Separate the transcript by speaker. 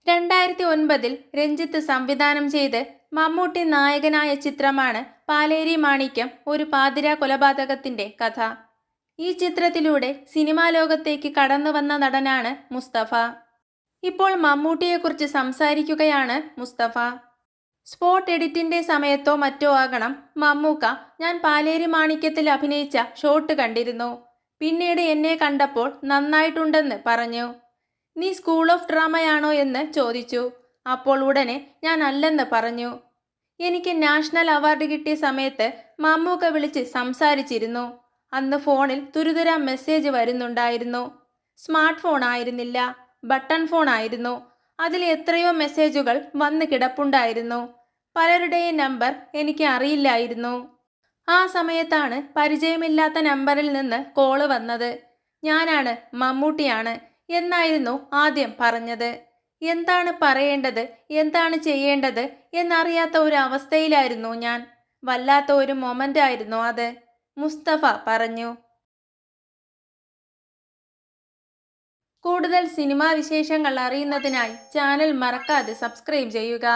Speaker 1: 2009 രഞ്ജിത്ത് സംവിധാനം ചെയ്ത് മമ്മൂട്ടി നായകനായ ചിത്രമാണ് പാലേരി മാണിക്യം ഒരു പാതിരാ കൊലപാതകത്തിന്റെ കഥ. ഈ ചിത്രത്തിലൂടെ സിനിമാ ലോകത്തേക്ക് കടന്നുവന്ന നടനാണ് മുസ്തഫ. ഇപ്പോൾ മമ്മൂട്ടിയെക്കുറിച്ച് സംസാരിക്കുകയാണ് മുസ്തഫ. സ്പോട്ട് എഡിറ്റിന്റെ സമയത്തോ മറ്റോ ആകണം മമ്മൂക്ക ഞാൻ പാലേരി മാണിക്യത്തിൽ അഭിനയിച്ച ഷോട്ട് കണ്ടിരുന്നു. പിന്നീട് എന്നെ കണ്ടപ്പോൾ നന്നായിട്ടുണ്ടെന്ന് പറഞ്ഞു. നീ സ്കൂൾ ഓഫ് ഡ്രാമയാണോ എന്ന് ചോദിച്ചു. അപ്പോൾ ഉടനെ ഞാൻ അല്ലെന്ന് പറഞ്ഞു. എനിക്ക് നാഷണൽ അവാർഡ് കിട്ടിയ സമയത്ത് മമ്മൂക്ക വിളിച്ച് സംസാരിച്ചിരുന്നു. അന്ന് ഫോണിൽ തുരുതുരാ മെസ്സേജ് വരുന്നുണ്ടായിരുന്നു. സ്മാർട്ട് ഫോൺ ആയിരുന്നില്ല, ബട്ടൺ ഫോൺ ആയിരുന്നു. അതിൽ എത്രയോ മെസ്സേജുകൾ വന്ന് കിടപ്പുണ്ടായിരുന്നു. പലരുടെയും നമ്പർ എനിക്ക് അറിയില്ലായിരുന്നു. ആ സമയത്താണ് പരിചയമില്ലാത്ത നമ്പറിൽ നിന്ന് കോള് വന്നത്. ഞാനാണ്, മമ്മൂട്ടിയാണ് എന്നായിരുന്നു ആദ്യം പറഞ്ഞത്. എന്താണ് പറയേണ്ടത്, എന്താണ് ചെയ്യേണ്ടത് എന്നറിയാത്ത ഒരു അവസ്ഥയിലായിരുന്നു ഞാൻ. വല്ലാത്ത ഒരു മൊമെന്റ് ആയിരുന്നു അത്, മുസ്തഫ പറഞ്ഞു. കൂടുതൽ സിനിമാ വിശേഷങ്ങൾ അറിയുന്നതിനായി ചാനൽ മറക്കാതെ സബ്സ്ക്രൈബ് ചെയ്യുക.